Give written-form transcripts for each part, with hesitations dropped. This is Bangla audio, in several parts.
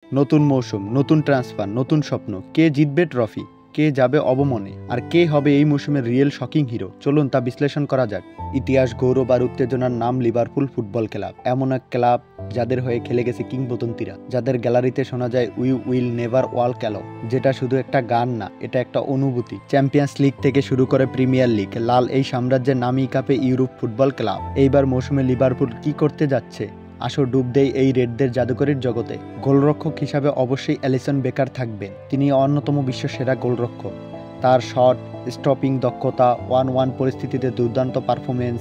নতুন মৌসুম, নতুন ট্রান্সফার, নতুন স্বপ্ন। কে জিতবে ট্রফি, কে যাবে অবমনে, আর কে হবে এই মৌসুমের রিয়েল শকিং হিরো? চলুন তা বিশ্লেষণ করা যাক। ইতিহাস, গৌরব আর উত্তেজনার নাম লিভারপুল ফুটবল ক্লাব। এমন এক ক্লাব যাদের হয়ে খেলে গেছে কিংবদন্তিরা, যাদের গ্যালারিতে শোনা যায় we will never walk alone, যেটা শুধু একটা গান না, এটা একটা অনুভূতি। চ্যাম্পিয়ন্স লিগ থেকে শুরু করে প্রিমিয়ার লিগ, লাল এই সাম্রাজ্যের নামই কাপে ইউরোপ ফুটবল ক্লাব। এইবার মৌসুমে লিভারপুল কি করতে যাচ্ছে? আসো ডুব দেয় এই রেডদের জাদুকরীর জগতে। গোলরক্ষক হিসাবে অবশ্যই অ্যালিসন বেকার থাকবেন। তিনি অন্যতম বিশ্বসেরা গোলরক্ষক। তার শট স্টপিং দক্ষতা, 1-1 পরিস্থিতিতে দুর্দান্ত পারফরমেন্স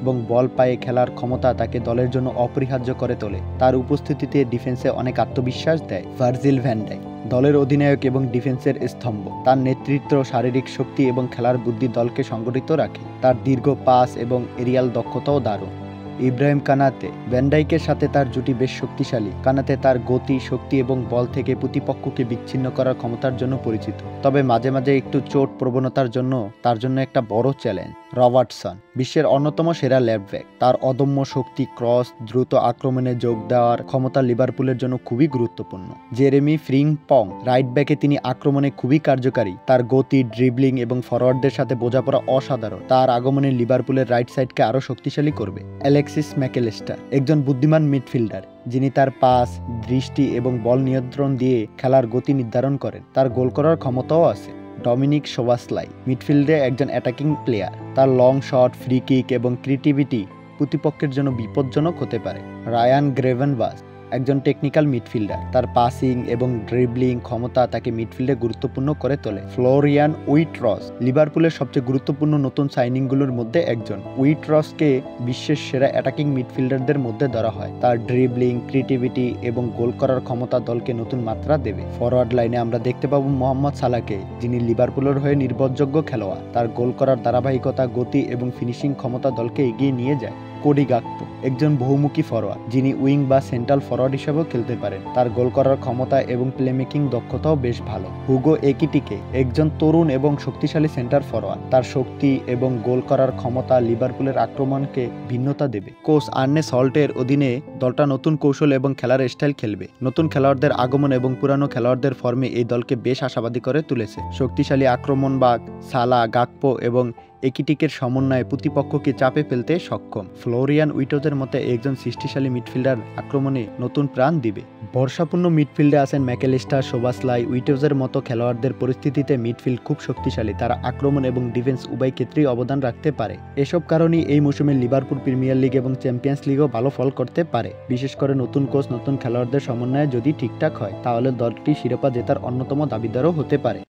এবং বল পায়ে খেলার ক্ষমতা তাকে দলের জন্য অপরিহার্য করে তোলে। তার উপস্থিতিতে ডিফেন্সে অনেক আত্মবিশ্বাস দেয়। ভার্জিল ভ্যান ডাইক দলের অধিনায়ক এবং ডিফেন্সের স্তম্ভ। তার নেতৃত্ব, শারীরিক শক্তি এবং খেলার বুদ্ধি দলকে সংগঠিত রাখে। তার দীর্ঘ পাস এবং এরিয়াল দক্ষতাও দারুণ। ইব্রাহিম কানাতে ভ্যান ডাইকের সাথে তার জুটি বেশ শক্তিশালী। কানাতে তার গতি, শক্তি এবং বল থেকে প্রতিপক্ষকে বিচ্ছিন্ন করার ক্ষমতার জন্য পরিচিত, তবে মাঝে মাঝে একটু চোট প্রবণতার জন্য তার জন্য একটা বড় চ্যালেঞ্জ। রবার্টসন বিশ্বের অন্যতম সেরা লেফট ব্যাক। তার অদম্য শক্তি, ক্রস, দ্রুত আক্রমণে যোগ দেওয়ার ক্ষমতা লিভারপুলের জন্য খুবই গুরুত্বপূর্ণ। জেরেমি ফ্রিম্পং রাইট ব্যাকে তিনি আক্রমণে খুবই কার্যকারী। তার গতি, ড্রিবলিং এবং ফরওয়ার্ডদের সাথে বোঝাপড়া অসাধারণ। তার আগমনে লিভারপুলের রাইট সাইডকে আরও শক্তিশালী করবে। অ্যালেক্সিস ম্যাকেলিস্টার একজন বুদ্ধিমান মিডফিল্ডার, যিনি তার পাস, দৃষ্টি এবং বল নিয়ন্ত্রণ দিয়ে খেলার গতি নির্ধারণ করেন। তার গোল করার ক্ষমতাও আছে। ডমিনিক সোবাসলাই মিডফিল্ডে একজন অ্যাটাকিং প্লেয়ার। তার লং শট, ফ্রি কিক এবং ক্রিয়েটিভিটি প্রতিপক্ষের জন্য বিপজ্জনক হতে পারে। রায়ান গ্রেভেনবাস একজন টেকনিক্যাল মিডফিল্ডার। তার পাসিং এবং ড্রিবলিং ক্ষমতা তাকে মিডফিল্ডে গুরুত্বপূর্ণ করে তোলে। ফ্লোরিয়ান উইটরস লিভারপুলের সবচেয়ে গুরুত্বপূর্ণ নতুন সাইনিংগুলোর মধ্যে একজন। উইটরসকে বিশ্বের সেরা অ্যাটাকিং মিডফিল্ডারদের মধ্যে ধরা হয়। তার ড্রিবলিং, ক্রিয়েটিভিটি এবং গোল করার ক্ষমতা দলকে নতুন মাত্রা দেবে। ফরওয়ার্ড লাইনে আমরা দেখতে পাবো মোহাম্মদ সালাহকে, যিনি লিভারপুলের হয়ে নির্ভরযোগ্য খেলোয়াড়। তার গোল করার ধারাবাহিকতা, গতি এবং ফিনিশিং ক্ষমতা দলকে এগিয়ে নিয়ে যায়। কোডি গাকপো একজন বহুমুখী ফরওয়ার্ড, যিনি উইং বা সেন্ট্রাল ফরওয়ার্ড হিসেবেও খেলতে পারেন। তার গোল করার ক্ষমতা এবং প্লেমেকিং দক্ষতাও বেশ ভালো। হুগো একিটিকে একজন তরুণ এবং শক্তিশালী সেন্টার ফরওয়ার্ড। তার শক্তি এবং গোল করার ক্ষমতা লিভারপুলের আক্রমণকে ভিন্নতা দেবে। কোচ আর্নে সল্টের অধীনে দলটা নতুন কৌশল এবং খেলার স্টাইল খেলবে। নতুন খেলোয়াড়দের আগমন এবং পুরানো খেলোয়াড়দের ফর্মে এই দলকে বেশ আশাবাদী করে তুলেছে। শক্তিশালী আক্রমণবাগ সালা, গাকপো এবং একিটিকের সমন্বয়ে প্রতিপক্ষকে চাপে ফেলতে সক্ষম। ফ্লোরিয়ান উইটজের মতে একজন সৃষ্টিশালী মিডফিল্ডার আক্রমণে নতুন প্রাণ দিবে। ভরসাপূর্ণ মিডফিল্ডে আছেন ম্যাকেলিস্টার, সোবাসলাই। উইটজের মতো খেলোয়াড়দের পরিস্থিতিতে মিডফিল্ড খুব শক্তিশালী। তারা আক্রমণ এবং ডিফেন্স উভয় ক্ষেত্রেই অবদান রাখতে পারে। এসব কারণেই এই মৌসুমে লিভারপুল প্রিমিয়ার লিগ এবং চ্যাম্পিয়ন্স লিগেও ভালো ফল করতে পারে। বিশেষ করে নতুন কোচ, নতুন খেলোয়াড়দের সমন্বয়ে যদি ঠিকঠাক হয়, তাহলে দলটি শিরোপা জেতার অন্যতম দাবিদারও হতে পারে।